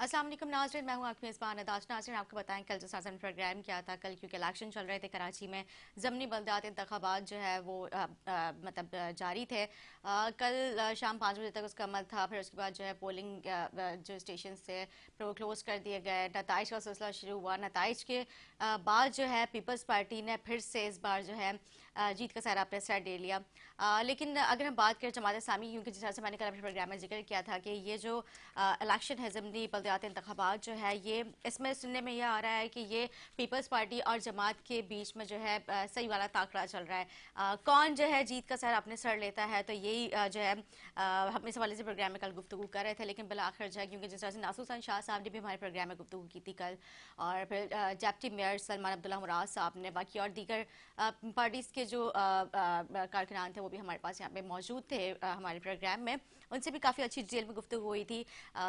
अस्सलाम वालेकुम नाज़रीन, मैं हूं आपकी मेज़बान अदाश। नाज़रीन, आपको बताएं कल जो साजन प्रोग्राम किया था, कल क्योंकि इलेक्शन चल रहे थे कराची में, ज़मनी बल्दियात इंतखाबात जो है वो जारी थे। कल शाम 5 बजे तक उसका अमल था। फिर उसके बाद जो है पोलिंग जो स्टेशन थे फिर वो क्लोज़ कर दिए गए। नताइज का सिलसिला शुरू हुआ। नताइज के बाद जो है पीपल्स पार्टी ने फिर से इस बार जो है जीत का सारा अपने साइड ले लिया। लेकिन अगर हम बात करें जमात इस्लामी, क्योंकि जिस तरह से मैंने कल अपने प्रोग्राम में जिक्र किया था कि ये जो इलेक्शन है ज़मनी बल्दियात इंतखाबात जो है ये इसमें सुनने में यह आ रहा है कि ये पीपल्स पार्टी और जमात के बीच में जो है सही वाला ताकड़ा चल रहा है। कौन जो है जीत का सर अपने सर लेता है, तो यही जो है हम इस हवाले से प्रोग्राम में कल गुफ्तगू कर रहे थे। लेकिन बिल आखिर जो है क्योंकि जिस तरह से नासूर हसन शाह साहब ने भी हमारे प्रोग्राम में गुफ्तगू की थी कल, और फिर डेप्टी मेयर सलमान अब्दुल्ला मुराद साहब ने, बाकी और दीगर पार्टीज़ के जो कारकुनान थे वो भी हमारे पास यहाँ पे मौजूद थे हमारे प्रोग्राम में। उनसे भी काफ़ी अच्छी डिटेल में गुफ्तगू हुई थी।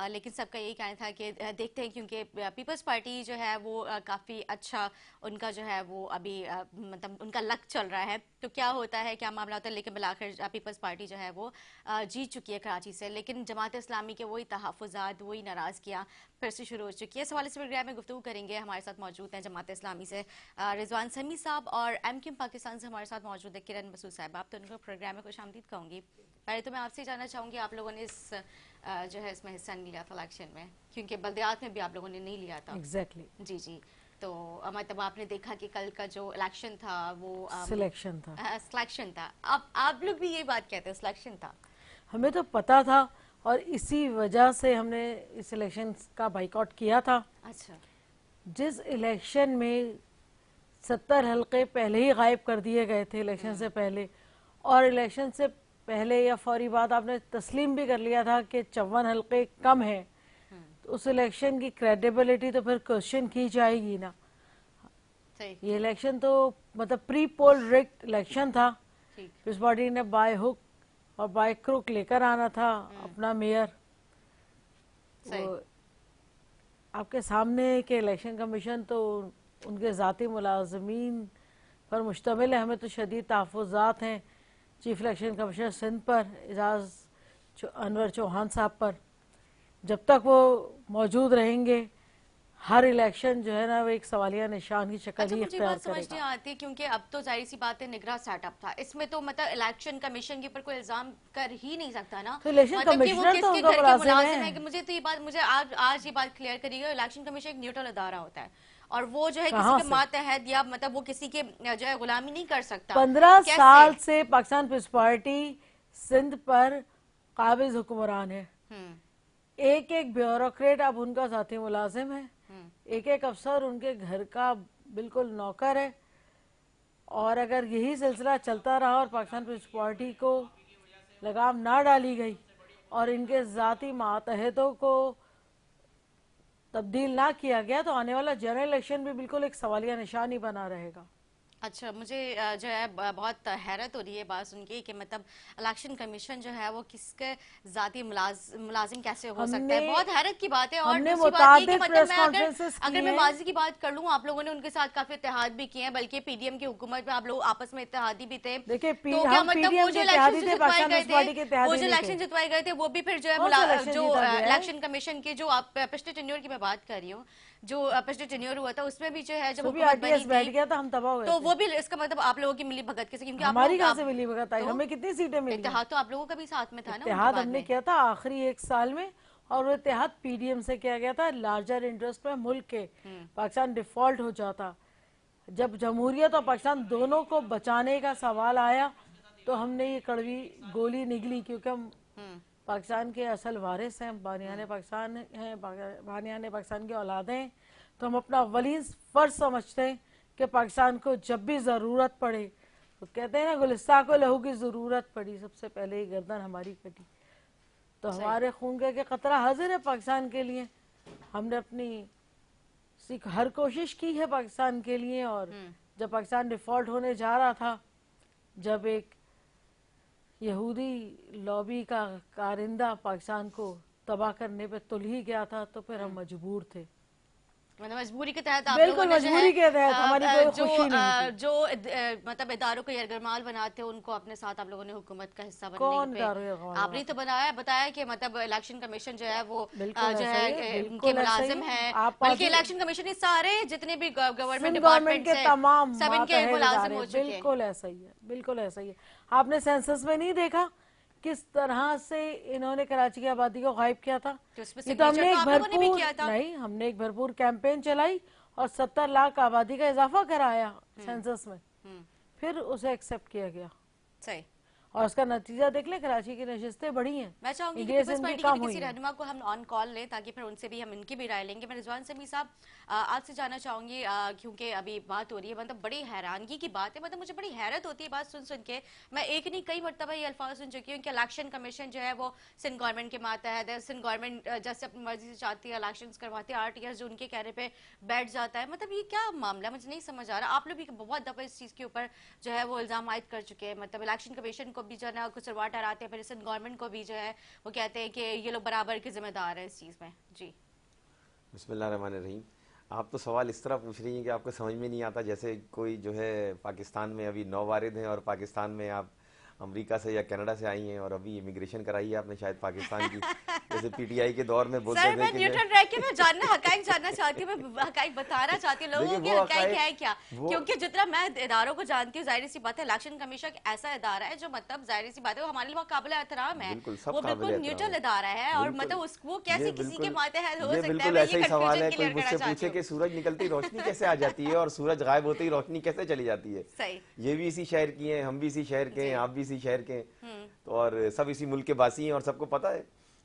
लेकिन सबका यही कहना था कि देखते हैं, क्योंकि पीपल्स पार्टी जो है वो काफ़ी अच्छा उनका जो है वो अभी मतलब उनका लक चल रहा है, तो क्या होता है, क्या मामला होता है। लेकिन बिलाखिर पीपल्स पार्टी जो है वो जीत चुकी है कराची से। लेकिन जमात इस्लामी के वही तहफ़्फ़ुज़ात, वही नाराज़गियाँ फिर से शुरू हो चुकी है। इस हवाले से प्रोग्राम में गुफ्तगू करेंगे। हमारे साथ मौजूद हैं जमात इस्लामी से रिजवान समी साहब, और MQM पाकिस्तान से हमारे साथ मौजूद है किरण मसूद साहब। आप तो उनको प्रोग्राम में खुश आमदीद कहूँगी। पहले तो मैं आपसे जानना चाहूँगी, आप लोगों ने इस जो है इसमें हिस्सा नहीं लिया था इलेक्शन में, क्योंकि बल्दियात में भी आप लोगों ने नहीं लिया था। एग्जैक्टली जी जी। तो मतलब आपने देखा कि कल का जो इलेक्शन था वो सिलेक्शन था। सिलेक्शन था। आप लोग भी ये बात कहते हैं सिलेक्शन था? हमें तो पता था और इसी वजह से हमने इस इलेक्शन का बाइकआउट किया था। अच्छा। जिस इलेक्शन में 70 हलके पहले ही गायब कर दिए गए थे इलेक्शन से पहले, और इलेक्शन से पहले या फौरी बाद आपने तस्लीम भी कर लिया था कि 54 हलके कम हैं, तो उस इलेक्शन की क्रेडिबिलिटी तो फिर क्वेश्चन की जाएगी ना। सही। ये इलेक्शन तो मतलब प्री पोल रिग्ड इलेक्शन था। ठीक। इस पार्टी ने बाय हुक और बाय क्रुक लेकर आना था अपना मेयर। वो सही। आपके सामने है कि इलेक्शन कमीशन तो उनके ज़ाती मुलाजमीन पर मुश्तमिल है। हमें तो शदीद तहफ़्फ़ुज़ात हैं चीफ इलेक्शन कमिश्नर सिंध पर, एजाज अनवर चौहान साहब पर। जब तक वो मौजूद रहेंगे हर इलेक्शन जो है ना वो एक सवालिया निशान की शक्ल अच्छा, ही मुझे इख्तियार बात समझ नहीं करेगा। आती, क्योंकि अब तो जाहिर सी बात है निगरान सेटअप था इसमें, तो मतलब इलेक्शन कमीशन के ऊपर कोई इल्जाम कर ही नहीं सकता ना। तो इलेक्शन मतलब कि वो कमिश्नर तो किसके उनका घर के मुलाजिम है। मुलाजिम है, कि मुझे तो ये बात, मुझे आज ये बात क्लियर करिएगा। इलेक्शन कमीशन एक न्यूट्रल अदारा होता है, और वो जो है किसी कहाँ के से मातहत या मतलब वो किसी के जो है गुलामी नहीं कर सकता। 15 कैसे? साल से पाकिस्तान पीपल्स पार्टी सिंध पर काबिज हुक्मरान है। हम्म। एक एक ब्यूरोक्रेट अब उनका साथी मुलाजिम है, हम्म। एक एक अफसर उनके घर का बिल्कुल नौकर है। और अगर यही सिलसिला चलता रहा और पाकिस्तान पीपल्स पार्टी को लगाम ना डाली गई और इनके ज़ाती मातहतों को तब्दील ना किया गया, तो आने वाला जनरल इलेक्शन भी बिल्कुल एक सवालिया निशान ही बना रहेगा। अच्छा, मुझे जो है बहुत हैरत हो रही है बात सुन के कि मतलब इलेक्शन कमीशन जो है वो किसके ज़ाती मुलाजिम कैसे हो सकता हमने है। बहुत हैरत की बात है। और हमने दूसरी बात ये कि मुतादिद मतलब प्रेस मैं अगर कॉन्फ्रेंसेस अगर की मैं हैं। माजी की बात कर लूँ, आप लोगों ने उनके साथ काफ़ी इत्तेहाद भी किए हैं, बल्कि PDM की हुकूमत में आप लोग आपस में इत्तेहादी भी थे। देखिए तो क्या हम मतलब वो पीडीएम जो के इलेक्शन इत्तेहादी जो थे, जितवाए पाकिस्तान गए पीपल्स थे, पार्टी के वो इत्तेहादी जो नहीं थे। इलेक्शन जितवाए गए थे वो भी फिर जो है कौन सा इलेक्शन जो जीता गया है? इलेक्शन कमीशन के जो आप पिछले टेन्योर की मैं बात कर रही हूँ, जो पिछले टेन्योर हुआ था उसमें भी जो है जब उसमें भी हुकूमत बनी आरटीएस बैठ थी, गया था, हम तबाह हुए तो थे। वो भी इसका मतलब आप लोगों की मिली भगत कैसे, क्योंकि आप हमारी लोग कहाँ आप से मिली भगत आई? तो हमें कितनी सीटें मिल गई? इत्तेहाद तो आप लोगों का भी साथ में था ना उनके इत्तेहाद बाद हमने में। किया था आखिरी एक साल में, और वो इत्तेहाद पीडीएम से किया गया था लार्जर इंटरेस्ट में मुल्क के। पाकिस्तान डिफॉल्ट हो जाता। जब जमहूरियत और पाकिस्तान दोनों को बचाने का सवाल आया तो हमने ये कड़वी गोली निगली, क्योंकि हम हम्म। पाकिस्तान के असल वारिस हैं, बानियान पाकिस्तान हैं, बानियान पाकिस्तान की औलादें हैं। तो हम अपना वलीन फर्ज समझते हैं कि पाकिस्तान को जब भी ज़रूरत पड़े, तो कहते हैं ना गुलिस्तान को लहू की ज़रूरत पड़ी, सबसे पहले ही गर्दन हमारी कटी। तो सही। हमारे खून का के खतरा हाजिर है पाकिस्तान के लिए। हमने अपनी हर कोशिश की है पाकिस्तान के लिए। और जब पाकिस्तान डिफॉल्ट होने जा रहा था, जब एक यहूदी लॉबी का कारिंदा पाकिस्तान को तबाह करने पे तुल ही गया था, तो फिर हम मजबूर थे। मतलब मजबूरी के तहत आप बिल्कुल लोगों ने जो है मजबूरी के तहत, हमारी कोई जो खुशी नहीं थी। जो मतलब इदारों को यरगमाल बनाते हैं उनको अपने साथ आप लोगों ने हुकूमत का हिस्सा बनने कौन पे इदारों ये कमाल आपने तो बनाते बताया कि मतलब इलेक्शन कमीशन जो है वो हैं? बिल्कुल जो ऐसा है ही है, उनके बिल्कुल ऐसा ही मुलाजिम है। है, आप बल्कि आज इलेक्शन कमीशन ये सारे जितने भी गवर्नमेंट सिंध गवर्नमेंट डिपार्टमेंट्स के हैं तमाम सब इनके मातहत मुलाजिम इदारे, हो चुके हैं। बिल्कुल ऐसा ही है, बिल्कुल ऐसा ही है। आपने सेंसस में नहीं देखा किस तरह से इन्होंने कराची की आबादी को गायब किया था? तो उसमें ये तो सिग्नेचर हमने तो एक आप लोगों ने भी भरपूर किया था। नहीं, हमने एक भरपूर कैंपेन चलाई और 70 लाख आबादी का इजाफा कराया सेंसस में, हम्म, फिर उसे एक्सेप्ट किया गया। सही। और उसका नतीजा देख ले, कराची की नशिस्तें बढ़ी हैं, मैं चाहूंगी कि इंडिया से पीपल्स इनकी पार्टी के कम भी हुई किसी हैं। रहनुमा को हम ऑन कॉल लें ताकि फिर उनसे भी हम इनकी भी राय लेंगे। मैं रिजवान समी साहब आपसे जानना चाहूंगी क्योंकि अभी बात हो रही है, मतलब बड़ी हैरानगी की बात है, मतलब मुझे बड़ी हैरत होती है बात सुन सुन के। मैं एक नहीं कई मरतबा ये अल्फाज सुन चुकी हूँ कि इलेक्शन कमीशन जो है वो सिंध गवर्नमेंट के मातहत है, सिंध गवर्नमेंट जैसे अपनी मर्जी से चाहती है इलेक्शन करवाती है, RTS जो उनके कहने पे बैठ जाता है। मतलब ये क्या मामला है? मुझे नहीं समझ आ रहा। आप लोग भी बहुत दफा इस चीज के ऊपर जो है वो इल्जाम आयद कर चुके हैं, मतलब इलेक्शन कमीशन को भी जो है ना कुछ सरवा ठहराते हैं, फिर सिंध गवर्नमेंट को भी जो है वो कहते हैं कि ये लोग बराबर के जिम्मेदार हैं इस चीज में। जी बिस्मिल्लाहिर्रहमानिर्रहीम। आप तो सवाल इस तरह पूछ रही हैं कि आपको समझ में नहीं आता, जैसे कोई जो है पाकिस्तान में अभी नौवारिद हैं और पाकिस्तान में आप अमेरिका से या कनाडा से आई हैं और अभी इमिग्रेशन कराई है आपने शायद पाकिस्तान की। जैसे PTI के दौर में बोलते सर थे मैं कि न्यूट्रल रह के मैं जानना हकाइक जानना चाहती हूँ, मैं हकाइक बताना चाहती हूँ देखिए लोगों के वो हकाइक है क्या, वो क्योंकि जितना मैं इदारों को जानती हूँ जाहिर सी बात है इलेक्शन कमीशन एक ऐसा इदारा है जो मतलब जाहिर सी बात है वो हमारे लिए बहुत काबिल एहतराम है, बिल्कुल सब वो काबिल बिल्कुल एहतराम न्यूट्रल है। इदारा है और बिल्कुल मतलब वो ये कैसे किसी के बिल्कुल मातहत हो ये सकता है, बिल्कुल मैं ऐसा ये ही सवाल कंफ्यूजन है। कोई क्लियर करना मुझसे चाहती पूछे हूँ। कि सूरज निकलती रोशनी कैसे आ जाती है और सूरज गायब होती रोशनी कैसे चली जाती है। सही। ये भी इसी शहर की हैं, हम भी इसी शहर के हैं, जी। आप भी इसी शहर के हैं, तो और सब इसी मुल्क के वासी हैं और सबको पता है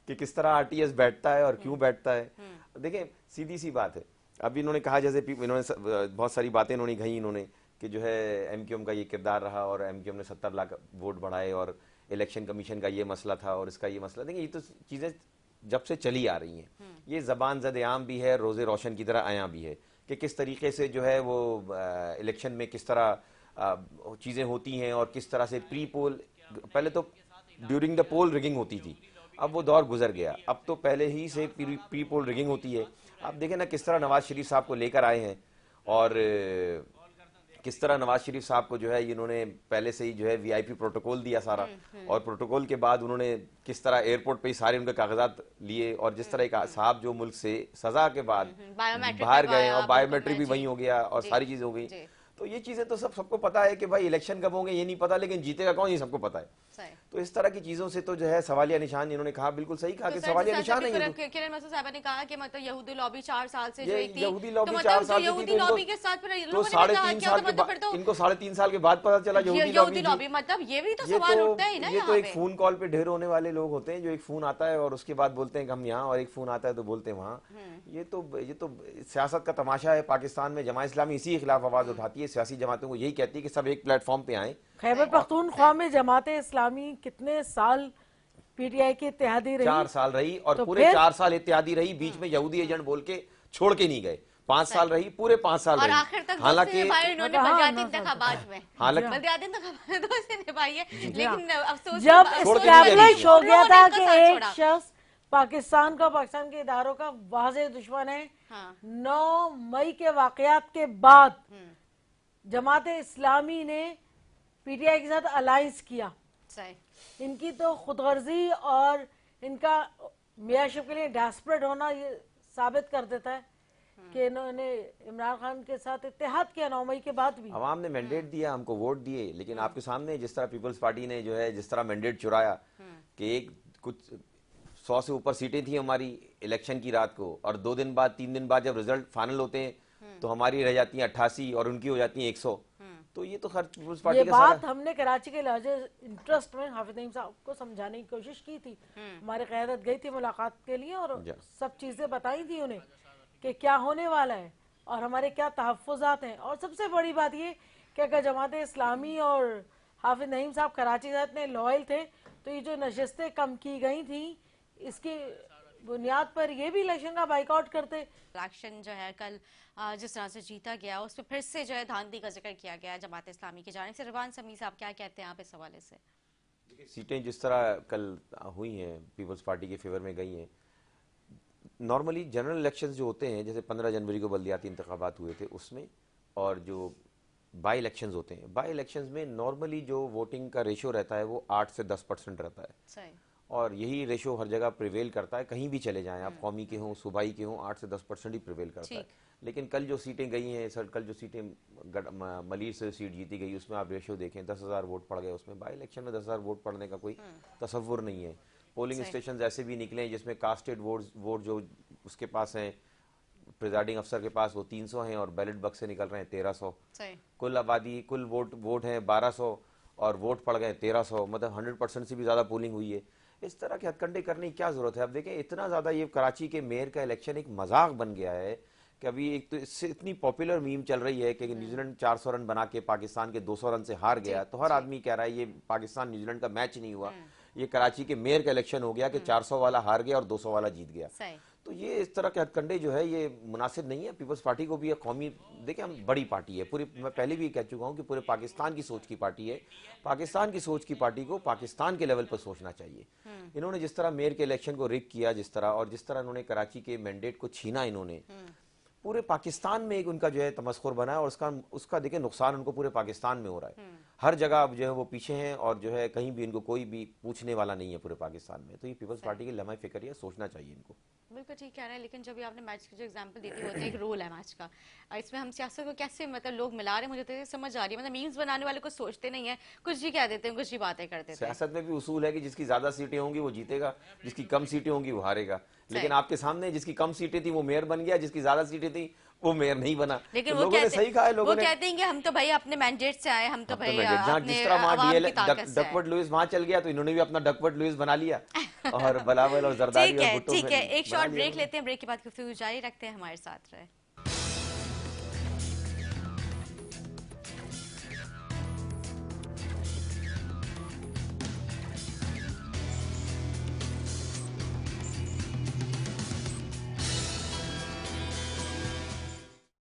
कि किस तरह RTS बैठता है और क्यों बैठता है। देखें सीधी सी बात है, अभी इन्होंने कहा जैसे इन्होंने बहुत सारी बातें इन्होंने कही इन्होंने कि जो है MQM का ये किरदार रहा और MQM ने 70 लाख वोट बढ़ाए और इलेक्शन कमीशन का ये मसला था और इसका ये मसला। देखिए ये तो चीज़ें जब से चली आ रही हैं, ये ज़बान ज़द आम भी है, रोज़े रोशन की तरह आया भी है कि किस तरीके से जो है वो इलेक्शन में किस तरह चीज़ें होती हैं और किस तरह से प्री पोल, पहले तो ड्यूरिंग द पोल रिगिंग होती थी, अब वो दौर गुजर गया, अब तो पहले ही से प्री पोल रिगिंग होती है। आप देखें ना किस तरह नवाज शरीफ साहब को लेकर आए हैं और किस तरह नवाज शरीफ साहब को जो है इन्होंने पहले से ही जो है VIP प्रोटोकॉल दिया सारा, और प्रोटोकॉल के बाद उन्होंने किस तरह एयरपोर्ट पे ही सारे उनके कागजात लिए और जिस तरह एक साहब जो मुल्क से सजा के बाद बायोमेट्रिक बाहर गए करवाया, और बायोमेट्रिक भी बिल्कुल, वहीं हो गया और जी, सारी चीजें हो गई। जी। तो ये चीजें तो सबको पता है कि भाई इलेक्शन कब होंगे ये नहीं पता, लेकिन जीतेगा कौन ये सबको पता है। सही। तो इस तरह की चीजों से तो जो है सवालिया निशान, इन्होंने कहा बिल्कुल सही कहा तो कि सर सवालिया जैसा निशान है ये तो। किरण मसूद साहबा ने कहा कि मतलब यहूदी लॉबी 4 साल से जो ये एक थी, यहूदी तो लॉबी मतलब 4 जो साल से थी यहूदी तो लॉबी के साथ फिर तो लोगों ने भी कहा 3.5 क्या, साल तो के मतलब बाद फिर तो इनको 3.5 साल के बाद पता चला यहूदी यहूदी लॉबी लॉबी, मतलब ये भी तो ये सवाल तो उठता है ना ये तो यहाँ एक पे। फोन कॉल पे ढेर होने वाले लोग होते हैं जो एक फोन आता है और उसके बाद बोलते हैं कि हम यहाँ, और एक फोन आता है तो बोलते हैं वहाँ। ये तो सियासत का तमाशा है पाकिस्तान में। जमात इस्लामी इसी के खिलाफ आवाज उठाती है, सियासी जमातों को यही कहती है कि सब एक प्लेटफॉर्म पे आए। खैबर पख्तूनख्वा में जमात इस्लामी कितने साल PTI की इत्तेहादी रही? 4 साल रही और तो पूरे फिर 4 साल इत्यादि रही, बीच में यहूदी एजेंट बोल के छोड़ के नहीं गए। 5 साल रही, पूरे 5 साल और रही। आखिर तक हालांकि दोस्ती निभाई उन्होंने हाँ, बलदियाती 9 साल इंतखाबात में, हालांकि बलदियाती इंतखाबात में दोस्ती निभाई है, लेकिन अफसोस जब छोड़ के नहीं गए बीच एस्टैब्लिश में। हो गया उन्होंने था उनका कि साथ एक छोड़ा। शख्स पाकिस्तान के इदारों का वाज़ेह दुश्मन है, हाँ। 9 मई के वाकयात के बाद जमात इस्लामी ने PTI के साथ अलायंस किया। सही। इनकी तो खुदगर्जी और इनका मेयरशिप के लिए डेस्परेट होना ये साबित कर देता है कि इन्होंने इमरान खान के साथ इत्तेहाद किया 9 मई के बाद भी। अवाम ने मैंडेट दिया, हमको वोट दिए, लेकिन आपके सामने जिस तरह पीपल्स पार्टी ने जो है जिस तरह मैंडेट चुराया कि एक कुछ 100 से ऊपर सीटें थी हमारी इलेक्शन की रात को, और 2 दिन बाद 3 दिन बाद जब रिजल्ट फाइनल होते हैं तो हमारी रह जाती हैं 88 और उनकी हो जाती हैं 100। तो ये तो खैर पीपल्स पार्टी ये का बात सारा हमने कराची के लार्जेस्ट इंटरेस्ट में हाफिज नईम साहब को समझाने की कोशिश की थी। हमारी क़यादत गई थी मुलाकात के लिए और सब चीजें बताई थी उन्हें कि क्या होने वाला है और हमारे क्या तहफ़्फ़ुज़ात हैं। और सबसे बड़ी बात ये कि अगर जमात इस्लामी और हाफिज नईम साहब कराची के साथ इतने लॉयल थे तो ये जो नशस्तें कम की गई थी इसकी बुनियाद पर ये भी इलेक्शन का बाइकआउट करते। इलेक्शन जो है कल जिस तरह से जीता गया उस पर फिर से जो है धांधली का जिक्र किया गया जमात इस्लामी की जानिब से। रिजवान समी साहब क्या कहते हैं आप इस हवाले से? सीटें जिस तरह कल हुई हैं पीपल्स पार्टी के फेवर में गई हैं, नॉर्मली जनरल इलेक्शंस जो होते हैं, जैसे 15 जनवरी को बल्दियाती इंतखाबात हुए थे उसमें, और जो बाई इलेक्शंस होते हैं, बाई इलेक्शंस में नॉर्मली जो वोटिंग का रेशो रहता है वो 8 से 10% रहता है। सही। और यही रेशो हर जगह प्रिवेल करता है, कहीं भी चले जाएं आप, कौमी के हों सूबाई के हों, 8 से 10% ही प्रिवेल करता है। लेकिन कल जो सीटें गई हैं सर, कल जो सीटें मलीर से सीट जीती गई उसमें आप रेशो देखें, 10,000 वोट पड़ गए उसमें। बाई इलेक्शन में 10,000 वोट पड़ने का कोई तसव्वुर नहीं है। पोलिंग स्टेशन ऐसे भी निकले हैं जिसमें कास्टेड वोट जो उसके पास हैं, प्रिजाइडिंग अफसर के पास, वो 300 हैं और बैलेट बक्स से निकल रहे हैं 1300। कुल आबादी, कुल वोट हैं 1200 और वोट पड़ गए 1300, मतलब 100% से भी ज़्यादा पोलिंग हुई है। इस तरह के हथकंडे करने की क्या ज़रूरत है? अब देखें, इतना ज़्यादा ये कराची के मेयर का इलेक्शन एक मजाक बन गया है कि अभी एक तो इससे इतनी पॉपुलर मीम चल रही है कि न्यूजीलैंड 400 रन बना के पाकिस्तान के 200 रन से हार गया, तो हर आदमी कह रहा है ये पाकिस्तान न्यूजीलैंड का मैच नहीं हुआ, ये कराची के मेयर का इलेक्शन हो गया कि 400 वाला हार गया और 200 वाला जीत गया। तो ये इस तरह के हथकंडे जो है ये मुनासिब नहीं है। पीपल्स पार्टी को भी एक कौमी, देखिए हम बड़ी पार्टी है पूरी, मैं पहले भी कह चुका हूँ कि पूरे पाकिस्तान की सोच की पार्टी है। पाकिस्तान की सोच की पार्टी को पाकिस्तान के लेवल पर सोचना चाहिए। इन्होंने जिस तरह मेयर के इलेक्शन को रिग किया, जिस तरह, और जिस तरह इन्होंने कराची के मैंडेट को छीना, इन्होंने पूरे पाकिस्तान में एक उनका जो है तमस्खुर बना है, और उसका देखिए नुकसान उनको पूरे पाकिस्तान में हो रहा है। हर जगह अब जो है वो पीछे हैं, और जो है कहीं भी इनको कोई भी पूछने वाला नहीं है पूरे पाकिस्तान में। तो ये पीपल्स पार्टी की लम्हा फिक्र है, सोचना चाहिए इनको। बिल्कुल ठीक कह रहे हैं, लेकिन जब आपने मैच की जो एग्जांपल दी थी, होता है एक रोल है मैच का, इसमें हम सियासत को कैसे मतलब लोग मिला रहे हैं, मुझे तो ये समझ आ रही है। मतलब मीम्स बनाने वाले को सोचते नहीं है, कुछ ही कह देते हैं, कुछ ही बातें कर देते हैं। सियासत में भी उसूल है कि जिसकी ज्यादा सीटें होंगी वो जीतेगा, जिसकी कम सीटें होंगी वो हारेगा। लेकिन आपके सामने जिसकी कम सीटें थी वो मेयर बन गया, जिसकी ज्यादा सीटें थी वो मेयर नहीं बना। लेकिन तो वो लोगों ने सही कहा है, लोगों ने कहते हैं कि हम तो भाई अपने मैंडेट से आए, हम तो भाई जिस तरह वहाँ डकवर्थ लुइस वहां चल गया, तो इन्होंने भी अपना डकवर्थ लुइस बना लिया और बलावल और जरदारी और भुट्टो। ठीक है, एक शॉर्ट ब्रेक लेते हैं, ब्रेक के बाद गुफ्तगू जारी रखते हैं, हमारे साथ रहे।